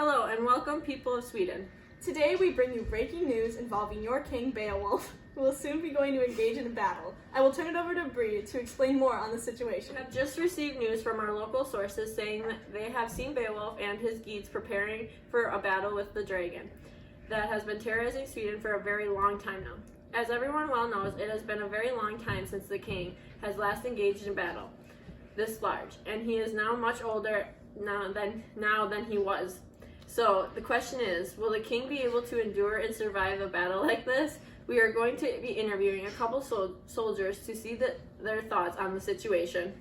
Hello and welcome, people of Sweden. Today we bring you breaking news involving your king Beowulf, who will soon be going to engage in a battle. I will turn it over to Bree to explain more on the situation. We have just received news from our local sources saying that they have seen Beowulf and his Geats preparing for a battle with the dragon that has been terrorizing Sweden for a very long time now. As everyone well knows, it has been a very long time since the king has last engaged in battle this large, and he is now much older now than he was. So the question is, will the king be able to endure and survive a battle like this? We are going to be interviewing a couple soldiers to see their thoughts on the situation.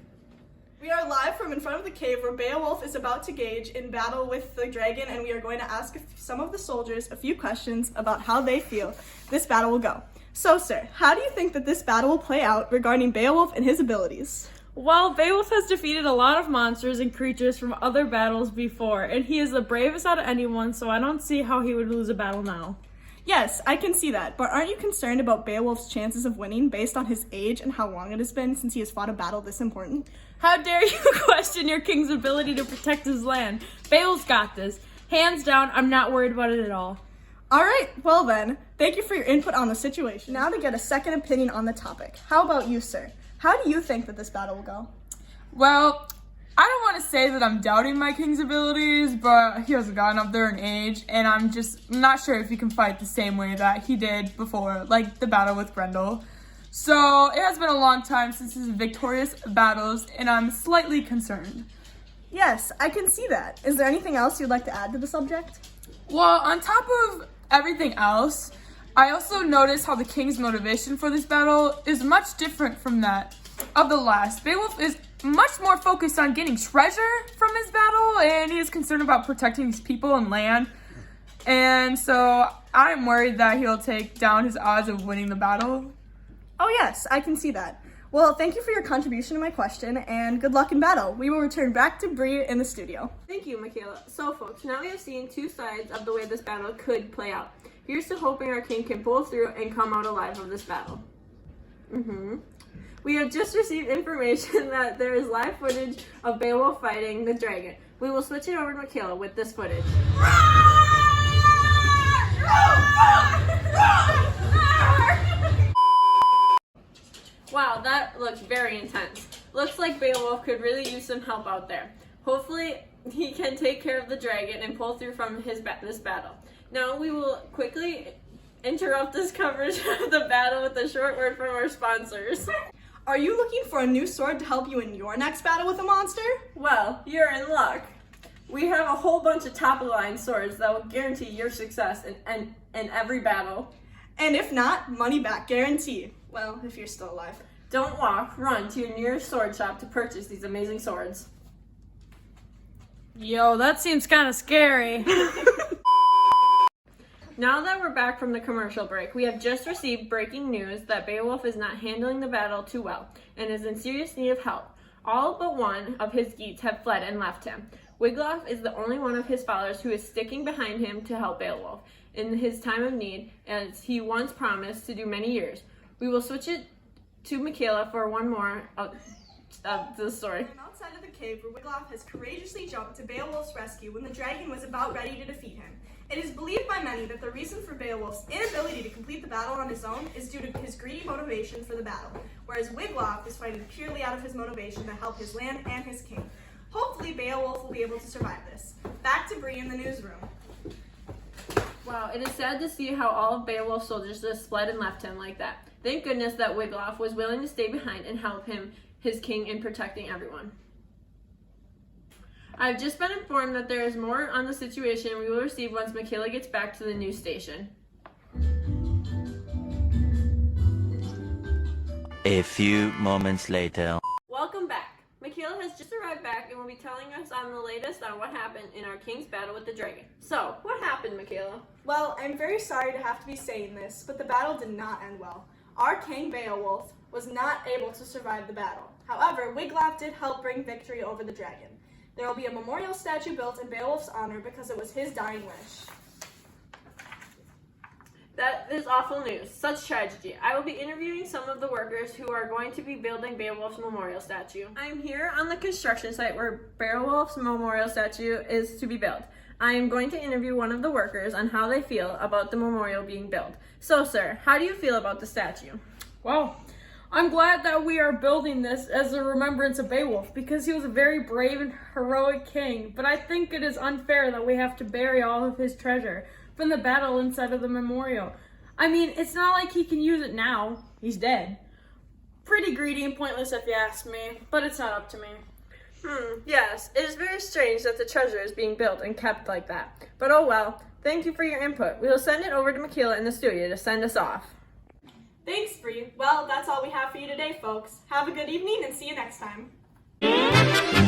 We are live from in front of the cave where Beowulf is about to engage in battle with the dragon, and we are going to ask some of the soldiers a few questions about how they feel this battle will go. So, sir, how do you think that this battle will play out regarding Beowulf and his abilities? Well, Beowulf has defeated a lot of monsters and creatures from other battles before, and he is the bravest out of anyone, so I don't see how he would lose a battle now. Yes, I can see that, but aren't you concerned about Beowulf's chances of winning based on his age and how long it has been since he has fought a battle this important? How dare you question your king's ability to protect his land? Beowulf's got this. Hands down, I'm not worried about it at all. All right, well then, thank you for your input on the situation. Now to get a second opinion on the topic. How about you, sir? How do you think that this battle will go? Well, I don't want to say that I'm doubting my king's abilities, but he hasn't gotten up there in age, and I'm just not sure if he can fight the same way that he did before, like the battle with Grendel. So it has been a long time since his victorious battles, and I'm slightly concerned. Yes, I can see that. Is there anything else you'd like to add to the subject? Well, on top of everything else, I also noticed how the king's motivation for this battle is much different from that of the last. Beowulf is much more focused on getting treasure from his battle, and he is concerned about protecting his people and land. And so I'm worried that he'll take down his odds of winning the battle. Oh yes, I can see that. Well, thank you for your contribution to my question, and good luck in battle. We will return back to Bree in the studio. Thank you, Michaela. So folks, now we have seen two sides of the way this battle could play out. Here's to hoping our king can pull through and come out alive of this battle. We have just received information that there is live footage of Beowulf fighting the dragon. We will switch it over to Michaela with this footage. Wow, that looks very intense. Looks like Beowulf could really use some help out there. Hopefully, he can take care of the dragon and pull through from this battle. Now we will quickly interrupt this coverage of the battle with a short word from our sponsors. Are you looking for a new sword to help you in your next battle with a monster? Well, you're in luck. We have a whole bunch of top-of-the-line swords that will guarantee your success in every battle. And if not, money back guarantee. Well, if you're still alive. Don't walk, run to your nearest sword shop to purchase these amazing swords. Yo, that seems kind of scary. Now that we're back from the commercial break, we have just received breaking news that Beowulf is not handling the battle too well and is in serious need of help. All but one of his Geats have fled and left him. Wiglaf is the only one of his followers who is sticking behind him to help Beowulf in his time of need, as he once promised to do many years. We will switch it to Michaela for one more of the story. I'm outside of the cave where Wiglaf has courageously jumped to Beowulf's rescue when the dragon was about ready to defeat him. It is believed by many that the reason for Beowulf's inability to complete the battle on his own is due to his greedy motivation for the battle, whereas Wiglaf is fighting purely out of his motivation to help his land and his king. Hopefully Beowulf will be able to survive this. Back to Bree in the newsroom. Wow, it is sad to see how all of Beowulf's soldiers just fled and left him like that. Thank goodness that Wiglaf was willing to stay behind and help his king in protecting everyone. I've just been informed that there is more on the situation we will receive once Michaela gets back to the news station. A few moments later. Welcome back. Michaela has just arrived back and will be telling us on the latest on what happened in our king's battle with the dragon. So, what happened, Michaela? Well, I'm very sorry to have to be saying this, but the battle did not end well. Our king Beowulf was not able to survive the battle. However, Wiglaf did help bring victory over the dragon. There will be a memorial statue built in Beowulf's honor because it was his dying wish. That is awful news. Such tragedy. I will be interviewing some of the workers who are going to be building Beowulf's memorial statue. I'm here on the construction site where Beowulf's memorial statue is to be built. I am going to interview one of the workers on how they feel about the memorial being built. So, sir, how do you feel about the statue? Well, I'm glad that we are building this as a remembrance of Beowulf because he was a very brave and heroic king, but I think it is unfair that we have to bury all of his treasure from the battle inside of the memorial. I mean, it's not like he can use it now. He's dead. Pretty greedy and pointless if you ask me, but it's not up to me. Yes, it is very strange that the treasure is being built and kept like that. But oh well, thank you for your input. We will send it over to Michaela in the studio to send us off. Thanks, Bree. Well, that's all we have for you today, folks. Have a good evening and see you next time.